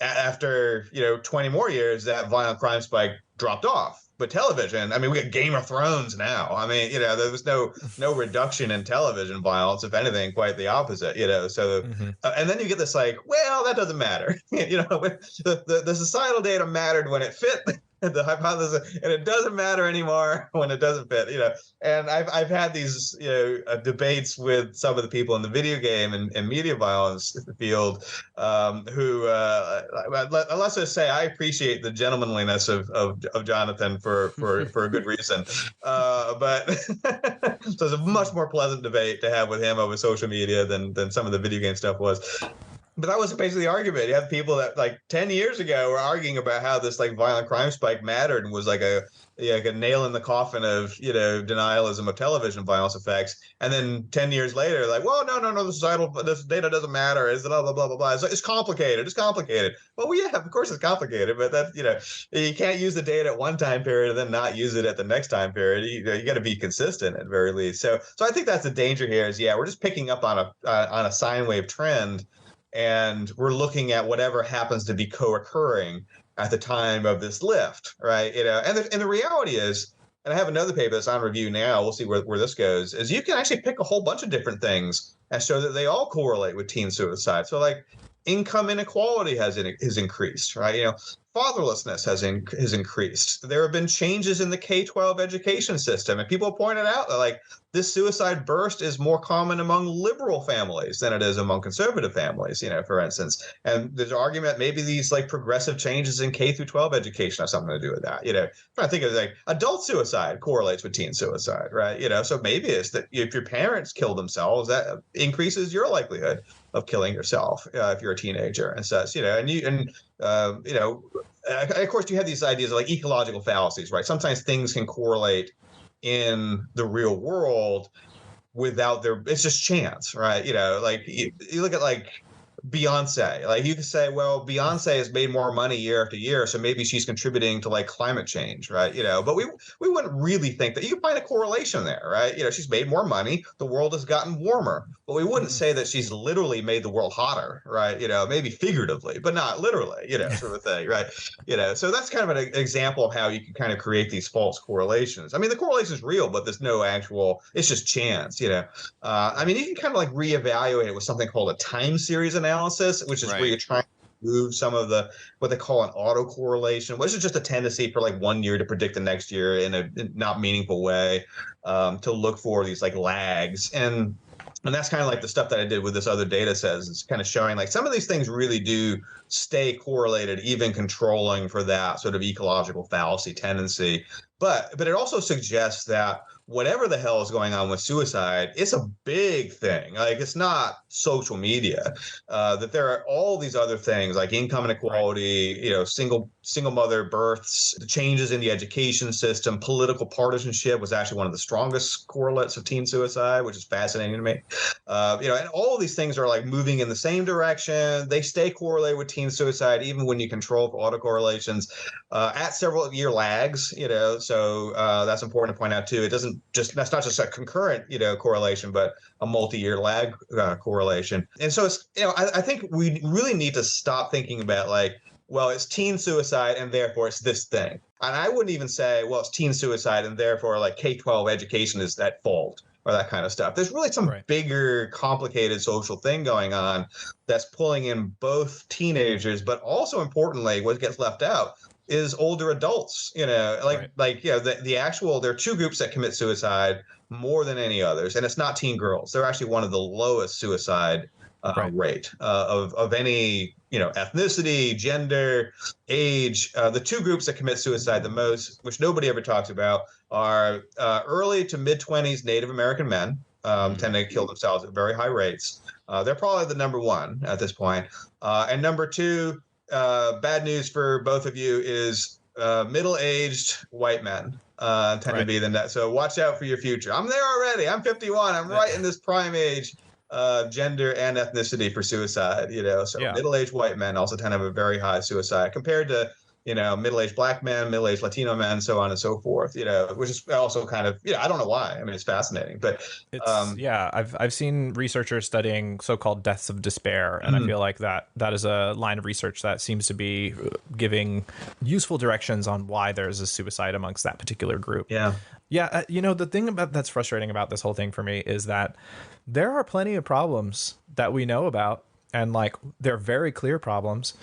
after, 20 more years, that violent crime spike dropped off. But television, I mean, we got Game of Thrones now. I mean, there was no reduction in television violence. If anything, quite the opposite, So, and then you get this like, well, that doesn't matter. The societal data mattered when it fit the hypothesis, and it doesn't matter anymore when it doesn't fit. And I've had these debates with some of the people in the video game and media violence field who let's just say I appreciate the gentlemanliness of Jonathan for a good reason, but so it's a much more pleasant debate to have with him over social media than some of the video game stuff was. But that was basically the argument. You have people that like 10 years ago were arguing about how this like violent crime spike mattered and was like a nail in the coffin of, denialism of television violence effects. And then 10 years later, like, well, no, this data doesn't matter. It's blah, blah, blah, blah, blah. It's complicated. It's complicated. Well, yeah, of course it's complicated, but that, you can't use the data at one time period and then not use it at the next time period. You got to be consistent at very least. So I think that's the danger here is, we're just picking up on a sine wave trend. And we're looking at whatever happens to be co-occurring at the time of this lift, right? And the reality is, and I have another paper that's on review now, we'll see where this goes, is you can actually pick a whole bunch of different things and show that they all correlate with teen suicide. So like income inequality has increased, right? Fatherlessness has increased. There have been changes in the K-12 education system, and people pointed out that like this suicide burst is more common among liberal families than it is among conservative families, for instance. And there's an argument maybe these like progressive changes in K through 12 education have something to do with that. I'm trying to think of like adult suicide correlates with teen suicide, right? So maybe it's that if your parents kill themselves, that increases your likelihood of killing yourself if you're a teenager and such, of course, you have these ideas of like ecological fallacies, right? Sometimes things can correlate in the real world without their, it's just chance, right? Like you look at like Beyonce. Like you could say, well, Beyonce has made more money year after year, so maybe she's contributing to like climate change, right? But we wouldn't really think that. You can find a correlation there, right? She's made more money, the world has gotten warmer, but we wouldn't say that she's literally made the world hotter, right? Maybe figuratively, but not literally, sort of thing, right? So that's kind of an example of how you can kind of create these false correlations. I mean, the correlation is real, but there's no actual. It's just chance, I mean, you can kind of like reevaluate it with something called a time series analysis, which is where you're trying to move some of the what they call an autocorrelation, which is just a tendency for like one year to predict the next year in a not meaningful way, to look for these like lags. And that's kind of like the stuff that I did with this other data set. It's kind of showing like some of these things really do stay correlated, even controlling for that sort of ecological fallacy tendency. But it also suggests that whatever the hell is going on with suicide, it's a big thing. Like it's not social media. That there are all these other things like income inequality, single mother births, the changes in the education system, political partisanship was actually one of the strongest correlates of teen suicide, which is fascinating to me. And all of these things are like moving in the same direction. They stay correlated with teen suicide, even when you control for autocorrelations at several year lags. So that's important to point out too. It doesn't that's not just a concurrent, correlation, but a multi-year lag correlation. And so it's, I think we really need to stop thinking about like, well, it's teen suicide and therefore it's this thing. And I wouldn't even say, well, it's teen suicide and therefore like K-12 education is at fault or that kind of stuff. There's really some bigger, complicated social thing going on that's pulling in both teenagers, but also importantly, what gets left out is older adults, the actual, there are two groups that commit suicide more than any others, and it's not teen girls. They're actually one of the lowest suicide rate of any, ethnicity, gender, age. The two groups that commit suicide the most, which nobody ever talks about, are early to mid-20s Native American men tend to kill themselves at very high rates. They're probably the number one at this point. And number two, bad news for both of you, is middle-aged white men tend to be the net. So watch out for your future. I'm there already. I'm 51. I'm right in this prime age, gender and ethnicity for suicide. So middle-aged white men also tend to have a very high suicide compared to middle-aged black men, middle-aged Latino men, so on and so forth, which is also kind of, I don't know why. I mean, it's fascinating, but it's, I've seen researchers studying so-called deaths of despair. And I feel like that is a line of research that seems to be giving useful directions on why there's a suicide amongst that particular group. Yeah. Yeah. The thing that's frustrating about this whole thing for me is that there are plenty of problems that we know about, and like, they're very clear problems.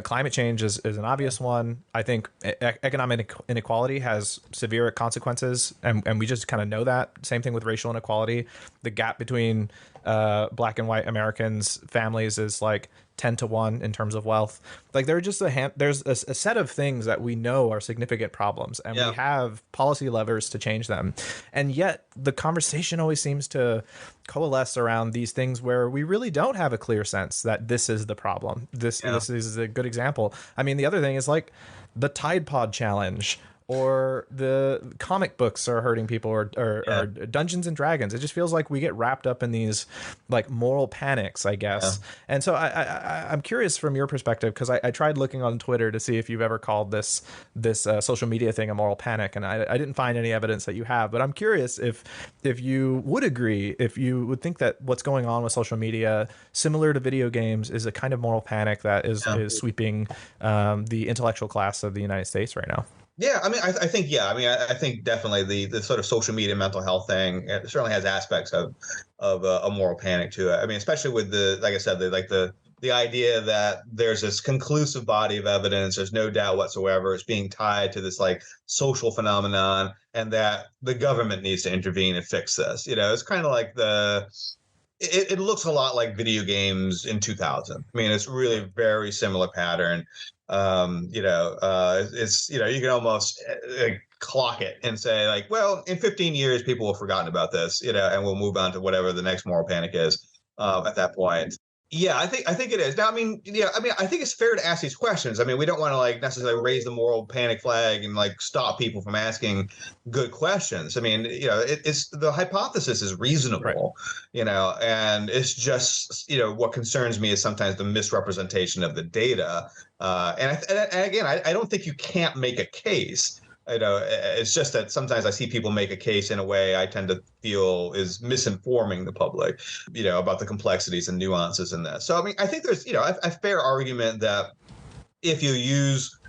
Climate change is an obvious one. I think economic inequality has severe consequences, and we just kind of know that. Same thing with racial inequality. The gap between black and white Americans' families is like 10 to 1 in terms of wealth. Like there's a set of things that we know are significant problems, and we have policy levers to change them. And yet the conversation always seems to coalesce around these things where we really don't have a clear sense that this is the problem. This is a good example. I mean, the other thing is like the Tide Pod challenge, or the comic books are hurting people, or Dungeons and Dragons. It just feels like we get wrapped up in these like moral panics, I guess. And so I'm curious from your perspective, because I tried looking on Twitter to see if you've ever called this social media thing a moral panic, and I didn't find any evidence that you have. But I'm curious if you would agree, if you would think that what's going on with social media, similar to video games, is a kind of moral panic that is sweeping the intellectual class of the United States right now. Yeah, I mean, I think, I think definitely the sort of social media mental health thing, it certainly has aspects of a moral panic to it. I mean, especially with like I said, the idea that there's this conclusive body of evidence, there's no doubt whatsoever, it's being tied to this like social phenomenon, and that the government needs to intervene and fix this. It's kind of like it looks a lot like video games in 2000. I mean, it's really a very similar pattern. It's, you can almost clock it and say like, well, in 15 years, people will have forgotten about this, and we'll move on to whatever the next moral panic is at that point. Yeah, I think it is. Now, I mean, yeah, I mean, I think it's fair to ask these questions. I mean, we don't want to like necessarily raise the moral panic flag and like stop people from asking good questions. I mean, it's the hypothesis is Right. reasonable, and it's just what concerns me is sometimes the misrepresentation of the data. And again, I don't think you can't make a case. It's just that sometimes I see people make a case in a way I tend to feel is misinforming the public, about the complexities and nuances in this. So, I mean, I think there's, a fair argument that if you use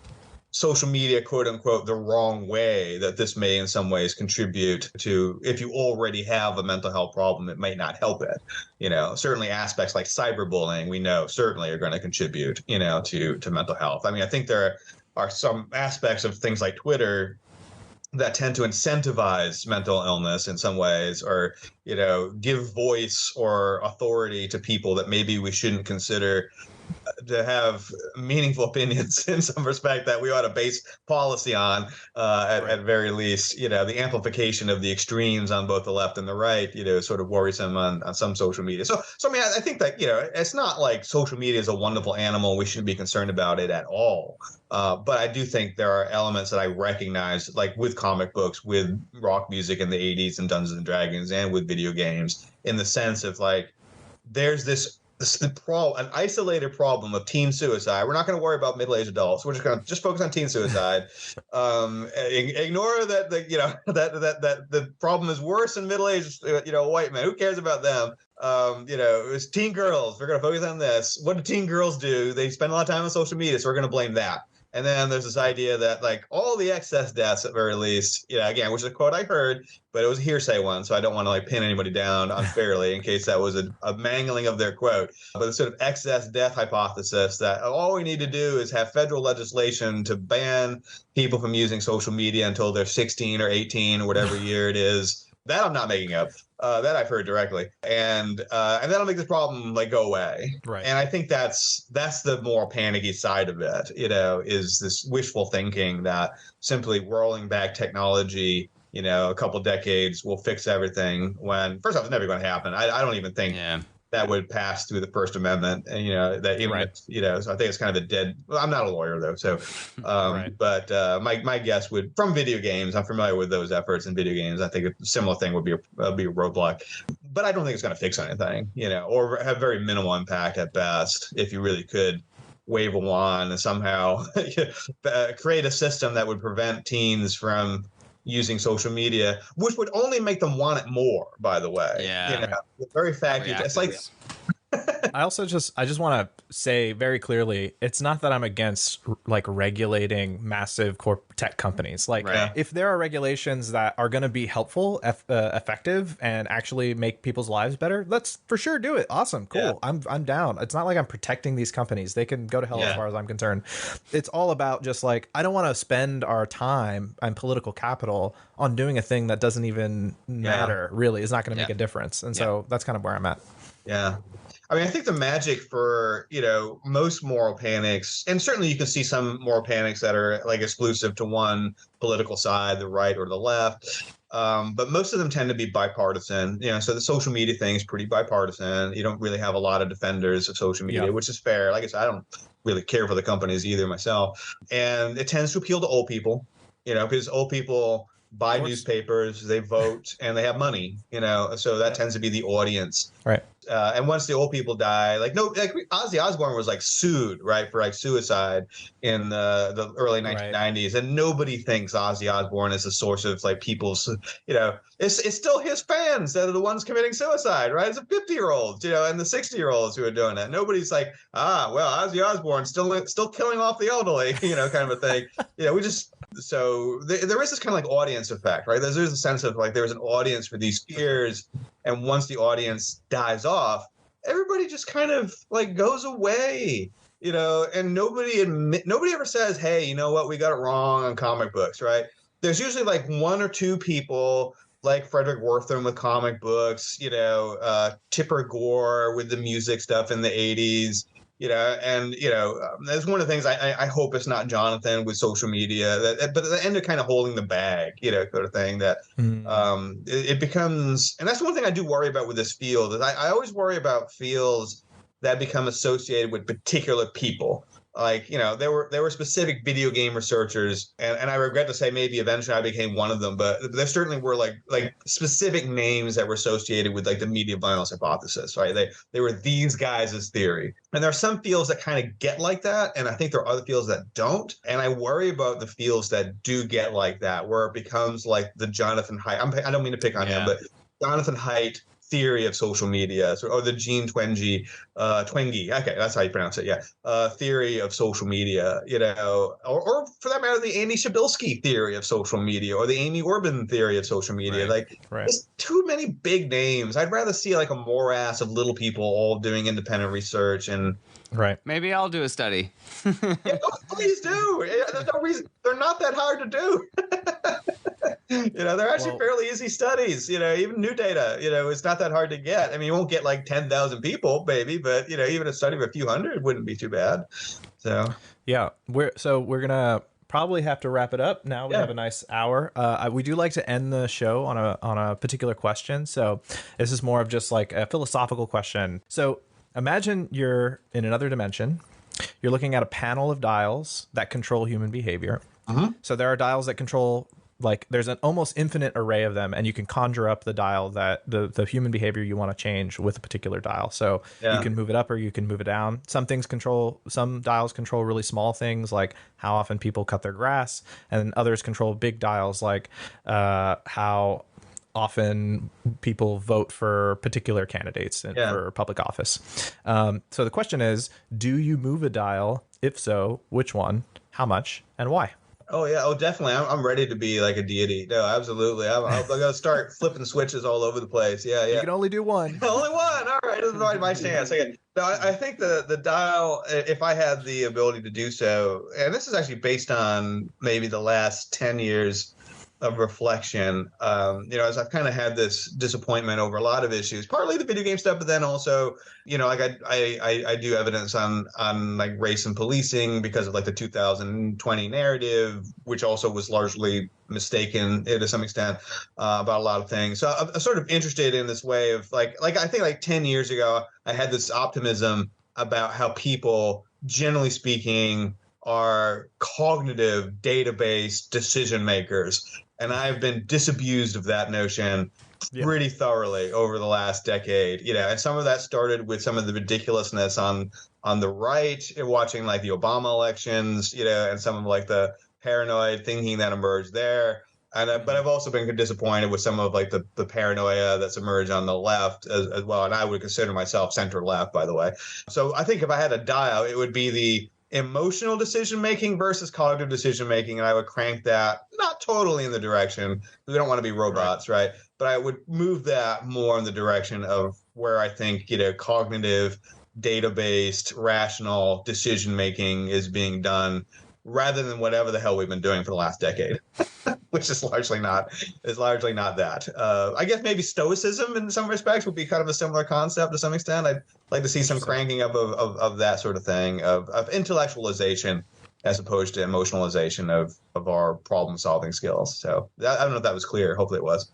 social media, quote unquote, the wrong way, that this may in some ways contribute to, if you already have a mental health problem, it might not help it. Certainly aspects like cyberbullying, we know certainly are going to contribute, to mental health. I mean, I think there are some aspects of things like Twitter that tend to incentivize mental illness in some ways, or give voice or authority to people that maybe we shouldn't consider to have meaningful opinions in some respect that we ought to base policy on, at very least. The amplification of the extremes on both the left and the right, sort of worrisome on some social media. So I mean, I think that, it's not like social media is a wonderful animal. We shouldn't be concerned about it at all. But I do think there are elements that I recognize, like with comic books, with rock music in the 80s and Dungeons and Dragons, and with video games, in the sense of like, there's an isolated problem of teen suicide. We're not going to worry about middle-aged adults. We're just going to focus on teen suicide. Ignore that that the problem is worse in middle-aged white men. Who cares about them? It's teen girls. We're going to focus on this. What do teen girls do? They spend a lot of time on social media, so we're going to blame that. And then there's this idea that like all the excess deaths at very least, again, which is a quote I heard, but it was a hearsay one, so I don't want to like pin anybody down unfairly in case that was a mangling of their quote. But the sort of excess death hypothesis that all we need to do is have federal legislation to ban people from using social media until they're 16 or 18 or whatever year it is. That I'm not making up. That I've heard directly, and that'll make this problem like go away. Right. And I think that's the more panicky side of it. Is this wishful thinking that simply rolling back technology, a couple decades will fix everything. When first off, it's never going to happen. I don't even think. Yeah. That would pass through the First Amendment, and that even Right. so I think it's kind of a dead. Well, I'm not a lawyer though, so Right. but my guess would, from video games, I'm familiar with those efforts in video games. I think a similar thing would be a roadblock, but I don't think it's going to fix anything, or have very minimal impact at best. If you really could wave a wand and somehow create a system that would prevent teens from using social media, which would only make them want it more, by the way. Yeah. The very fact it's like I just want to say very clearly, it's not that I'm against like regulating massive tech companies. Like, if there are regulations that are going to be helpful, effective, and actually make people's lives better, let's for sure do it. Awesome, cool. Yeah. I'm down. It's not like I'm protecting these companies. They can go to hell as far as I'm concerned. It's all about just like, I don't want to spend our time and political capital on doing a thing that doesn't even matter. Really, it's not going to make a difference. And so that's kind of where I'm at. Yeah. I mean, I think the magic for, most moral panics, and certainly you can see some moral panics that are like exclusive to one political side, the right or the left. But most of them tend to be bipartisan. So the social media thing is pretty bipartisan. You don't really have a lot of defenders of social media, which is fair. Like I said, I don't really care for the companies either myself. And it tends to appeal to old people, because old people buy newspapers, they vote, and they have money, so that tends to be the audience. Right. And once the old people die, Ozzy Osbourne was like sued, right, for like suicide in the early 1990s, and nobody thinks Ozzy Osbourne is a source of like people's, it's still his fans that are the ones committing suicide, right? It's the 50-year-olds, and the 60-year-olds who are doing it. Nobody's like, well, Ozzy Osbourne still killing off the elderly, kind of a thing. So there is this kind of like audience effect, right? There's a sense of like there's an audience for these fears, and once the audience dies off, everybody just kind of like goes away, and nobody ever says, hey, you know what, we got it wrong on comic books, right? There's usually like one or two people like Frederick Wertham with comic books, Tipper Gore with the music stuff in the 80s. That's one of the things I hope it's not Jonathan with social media, but at the end of kind of holding the bag, sort of thing that it becomes, and that's one thing I do worry about with this field is I always worry about fields that become associated with particular people. Like, there were specific video game researchers, and I regret to say maybe eventually I became one of them, but there certainly were like specific names that were associated with like the media violence hypothesis, right? They were these guys' theory. And there are some fields that kind of get like that, and I think there are other fields that don't. And I worry about the fields that do get like that, where it becomes like the Jonathan Haidt. I don't mean to pick on him, but Jonathan Haidt theory of social media, or the Gene Twenge, okay, that's how you pronounce it, theory of social media, or for that matter, the Andy Shabilsky theory of social media, or the Amy Orban theory of social media. There's too mmany big names. I'd rather see like a morass of little people all doing independent research and. Right. Maybe I'll do a study. Please do. There's no reason. They're not that hard to do. They're actually fairly easy studies. Even new data, it's not that hard to get. I mean, you won't get like 10,000 people, maybe, but even a study of a few hundred wouldn't be too bad. So yeah, we're gonna probably have to wrap it up now. We have a nice hour. We do like to end the show on a particular question. So this is more of just like a philosophical question. So imagine you're in another dimension. You're looking at a panel of dials that control human behavior. So there are dials that control, like, there's an almost infinite array of them, and you can conjure up the dial that the human behavior you want to change with a particular dial. So you can move it up or you can move it down. Some dials control really small things, like how often people cut their grass, and others control big dials, like how often people vote for particular candidates for public office. So the question is, do you move a dial? If so, which one, how much, and why? Oh, yeah. Oh, definitely. I'm ready to be like a deity. No, absolutely. I'm going to start flipping switches all over the place. Yeah. You can only do one. Only one. All right. This is my chance. Okay. No, I think the dial, if I had the ability to do so, and this is actually based on maybe the last 10 years of reflection, as I've kind of had this disappointment over a lot of issues, partly the video game stuff, but then also, like I do evidence on like race and policing because of like the 2020 narrative, which also was largely mistaken to some extent about a lot of things. So I'm sort of interested in this way of like I think like 10 years ago, I had this optimism about how people, generally speaking, are cognitive database decision makers. And I've been disabused of that notion pretty thoroughly over the last decade. And some of that started with some of the ridiculousness on the right, watching like the Obama elections, and some of like the paranoid thinking that emerged there. And but I've also been disappointed with some of like the paranoia that's emerged on the left as well. And I would consider myself center left, by the way. So I think if I had a dial, it would be the emotional decision making versus cognitive decision making, and I would crank that not totally in the direction, we don't want to be robots, right? But I would move that more in the direction of where I think cognitive, data-based, rational decision making is being done, rather than whatever the hell we've been doing for the last decade, which is largely not that. I guess maybe stoicism in some respects would be kind of a similar concept to some extent. I'd like to see some cranking up of that sort of thing, of intellectualization as opposed to emotionalization of our problem solving skills. So I don't know if that was clear. Hopefully it was.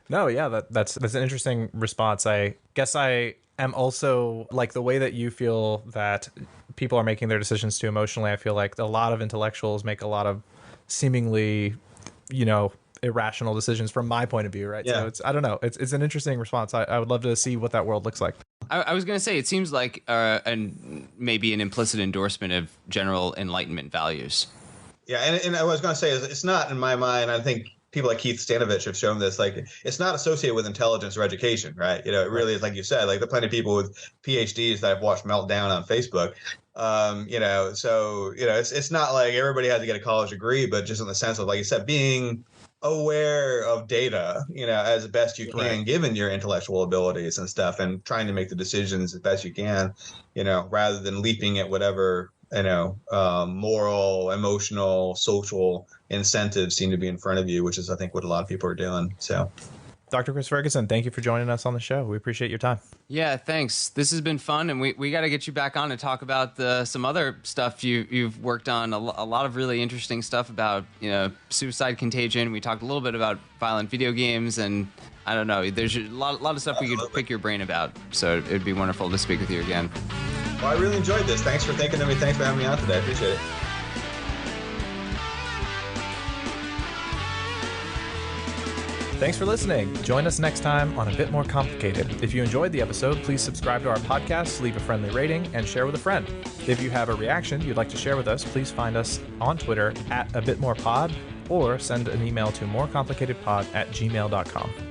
No, yeah, that's an interesting response. I guess I am also like the way that you feel that people are making their decisions too emotionally. I feel like a lot of intellectuals make a lot of seemingly, irrational decisions from my point of view, right? Yeah. So I don't know. It's an interesting response. I would love to see what that world looks like. I was going to say, it seems like maybe an implicit endorsement of general Enlightenment values. Yeah, and I was going to say, it's not, in my mind, I think people like Keith Stanovich have shown this, like, it's not associated with intelligence or education, right? It really is, like you said, like, there are plenty of people with PhDs that I've watched melt down on Facebook. So, it's not like everybody has to get a college degree, but just in the sense of, like you said, being aware of data, as best you can, given your intellectual abilities and stuff, and trying to make the decisions as best you can, rather than leaping at whatever, moral, emotional, social incentives seem to be in front of you, which is, I think, what a lot of people are doing. So, Dr. Chris Ferguson, thank you for joining us on the show. We appreciate your time. Yeah, thanks. This has been fun, and we got to get you back on to talk about some other stuff you've worked on. A lot of really interesting stuff about suicide contagion. We talked a little bit about violent video games, and I don't know. There's a lot of stuff we could pick your brain about. So it'd be wonderful to speak with you again. Well, I really enjoyed this. Thanks for thinking of me. Thanks for having me on today. I appreciate it. Thanks for listening. Join us next time on A Bit More Complicated. If you enjoyed the episode, please subscribe to our podcast, leave a friendly rating, and share with a friend. If you have a reaction you'd like to share with us, please find us on Twitter @abitmorepod or send an email to morecomplicatedpod@gmail.com.